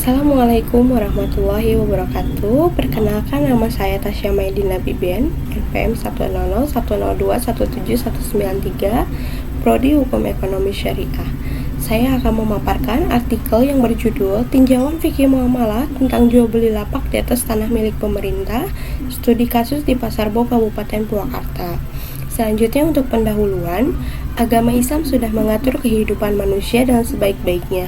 Assalamualaikum warahmatullahi wabarakatuh. Perkenalkan, nama saya Tasya Maidina Biben, NPM 1001012179193, Prodi Hukum Ekonomi Syariah. Saya akan memaparkan artikel yang berjudul Tinjauan Fikih Muamalah tentang jual beli lapak di atas tanah milik pemerintah, studi kasus di Pasar Bo, Kabupaten Purwakarta. Selanjutnya, untuk pendahuluan, agama Islam sudah mengatur kehidupan manusia dengan sebaik-baiknya.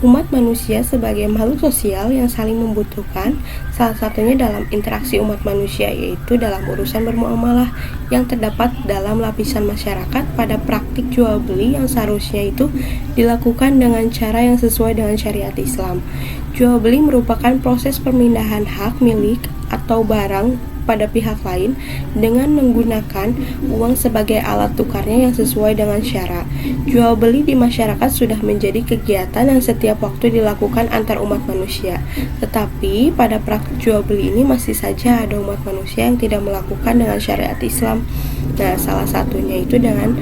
Umat manusia sebagai makhluk sosial yang saling membutuhkan, salah satunya dalam interaksi umat manusia yaitu dalam urusan bermuamalah yang terdapat dalam lapisan masyarakat pada praktik jual beli yang seharusnya itu dilakukan dengan cara yang sesuai dengan syariat Islam. Jual beli merupakan proses pemindahan hak milik atau barang pada pihak lain dengan menggunakan uang sebagai alat tukarnya yang sesuai dengan syarat. Jual beli di masyarakat sudah menjadi kegiatan yang setiap waktu dilakukan antar umat manusia. Tetapi pada praktik jual beli ini masih saja ada umat manusia yang tidak melakukan dengan syariat Islam. Nah, salah satunya itu dengan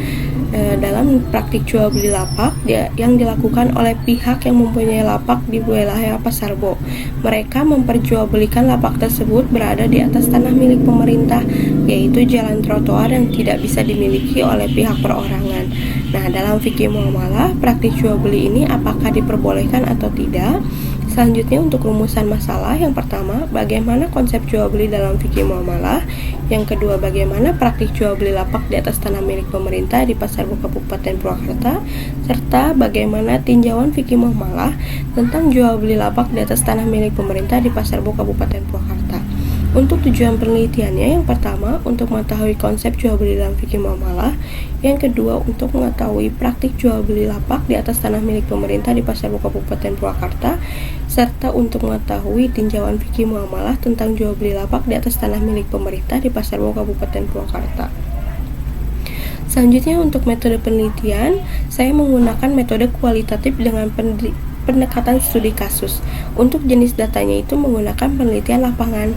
dalam praktik jual beli lapak yang dilakukan oleh pihak yang mempunyai lapak di wilayah Pasar Bo. Mereka memperjualbelikan lapak tersebut berada di atas tanah milik pemerintah, yaitu jalan trotoar yang tidak bisa dimiliki oleh pihak perorangan. Nah, dalam fikih muamalah, praktik jual beli ini apakah diperbolehkan atau tidak? Selanjutnya, untuk rumusan masalah, yang pertama, bagaimana konsep jual beli dalam fikih muamalah. Yang kedua, bagaimana praktik jual beli lapak di atas tanah milik pemerintah di Pasar Bo, Kabupaten Purwakarta, serta bagaimana tinjauan fikih muamalah tentang jual beli lapak di atas tanah milik pemerintah di Pasar Bo, Kabupaten Purwakarta. Untuk tujuan penelitiannya, yang pertama, untuk mengetahui konsep jual beli dalam fikih muamalah. Yang kedua, untuk mengetahui praktik jual beli lapak di atas tanah milik pemerintah di Pasar Bo, Kabupaten Purwakarta, serta untuk mengetahui tinjauan fikih muamalah tentang jual beli lapak di atas tanah milik pemerintah di Pasar Bo, Kabupaten Purwakarta. Selanjutnya, untuk metode penelitian, saya menggunakan metode kualitatif dengan pendekatan studi kasus. Untuk jenis datanya itu menggunakan penelitian lapangan,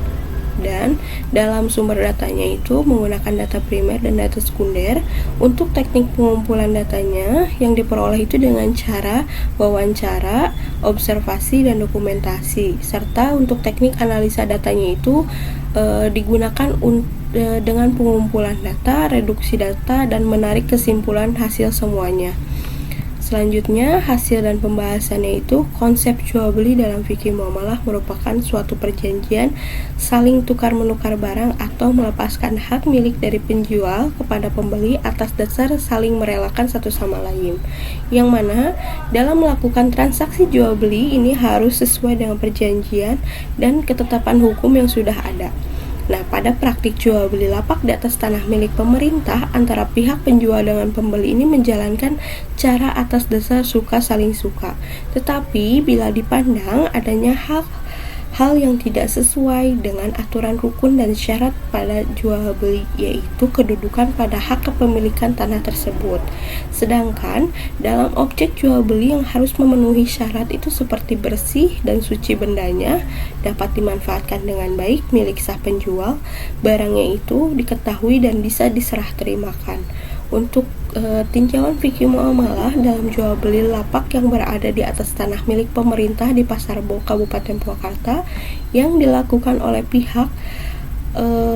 dan dalam sumber datanya itu menggunakan data primer dan data sekunder. Untuk teknik pengumpulan datanya yang diperoleh itu dengan cara wawancara, observasi, dan dokumentasi. Serta untuk teknik analisa datanya itu digunakan dengan pengumpulan data, reduksi data, dan menarik kesimpulan hasil semuanya. Selanjutnya, hasil dan pembahasannya itu konsep jual beli dalam fikih muamalah merupakan suatu perjanjian saling tukar-menukar barang atau melepaskan hak milik dari penjual kepada pembeli atas dasar saling merelakan satu sama lain, yang mana dalam melakukan transaksi jual beli ini harus sesuai dengan perjanjian dan ketetapan hukum yang sudah ada. Nah, pada praktik jual beli lapak di atas tanah milik pemerintah antara pihak penjual dengan pembeli ini menjalankan cara atas dasar suka saling suka. Tetapi bila dipandang adanya hal yang tidak sesuai dengan aturan rukun dan syarat pada jual beli, yaitu kedudukan pada hak kepemilikan tanah tersebut. Sedangkan dalam objek jual beli yang harus memenuhi syarat itu seperti bersih dan suci bendanya, dapat dimanfaatkan dengan baik milik sah penjual, barangnya itu diketahui dan bisa diserah terimakan. Untuk tinjauan fikih muamalah dalam jual beli lapak yang berada di atas tanah milik pemerintah di Pasar Bo, Kabupaten Purwakarta yang dilakukan oleh pihak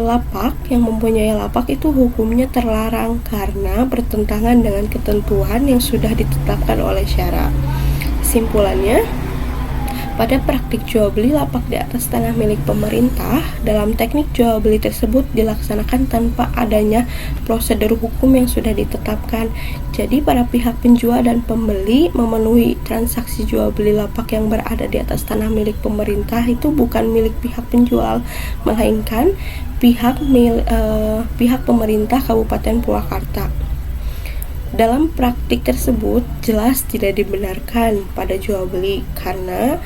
lapak yang mempunyai lapak itu hukumnya terlarang karena bertentangan dengan ketentuan yang sudah ditetapkan oleh syara. Kesimpulannya, pada praktik jual beli lapak di atas tanah milik pemerintah, dalam teknik jual beli tersebut dilaksanakan tanpa adanya prosedur hukum yang sudah ditetapkan. Jadi para pihak penjual dan pembeli memenuhi transaksi jual beli lapak yang berada di atas tanah milik pemerintah itu bukan milik pihak penjual, melainkan pihak pemerintah Kabupaten Purwakarta. Dalam praktik tersebut jelas tidak dibenarkan pada jual beli karena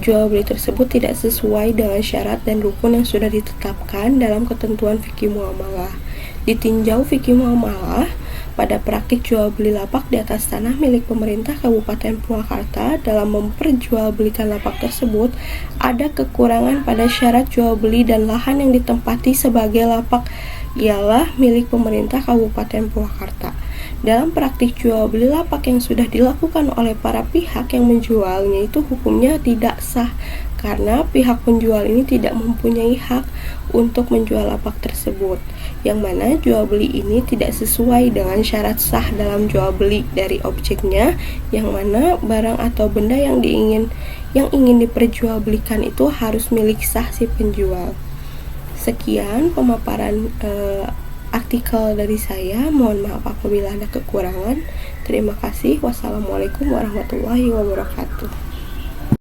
jual beli tersebut tidak sesuai dengan syarat dan rukun yang sudah ditetapkan dalam ketentuan fikih muamalah. Ditinjau fikih muamalah pada praktik jual beli lapak di atas tanah milik pemerintah Kabupaten Purwakarta, dalam memperjualbelikan lapak tersebut ada kekurangan pada syarat jual beli dan lahan yang ditempati sebagai lapak ialah milik pemerintah Kabupaten Purwakarta. dalam praktik jual beli lapak yang sudah dilakukan oleh para pihak yang menjualnya itu hukumnya tidak sah, karena pihak penjual ini tidak mempunyai hak untuk menjual lapak tersebut, yang mana jual beli ini tidak sesuai dengan syarat sah dalam jual beli dari objeknya, yang mana barang atau benda yang ingin diperjualbelikan itu harus milik sah si penjual. Sekian pemaparan artikel dari saya. Mohon maaf apabila ada kekurangan. Terima kasih. Wassalamualaikum warahmatullahi wabarakatuh.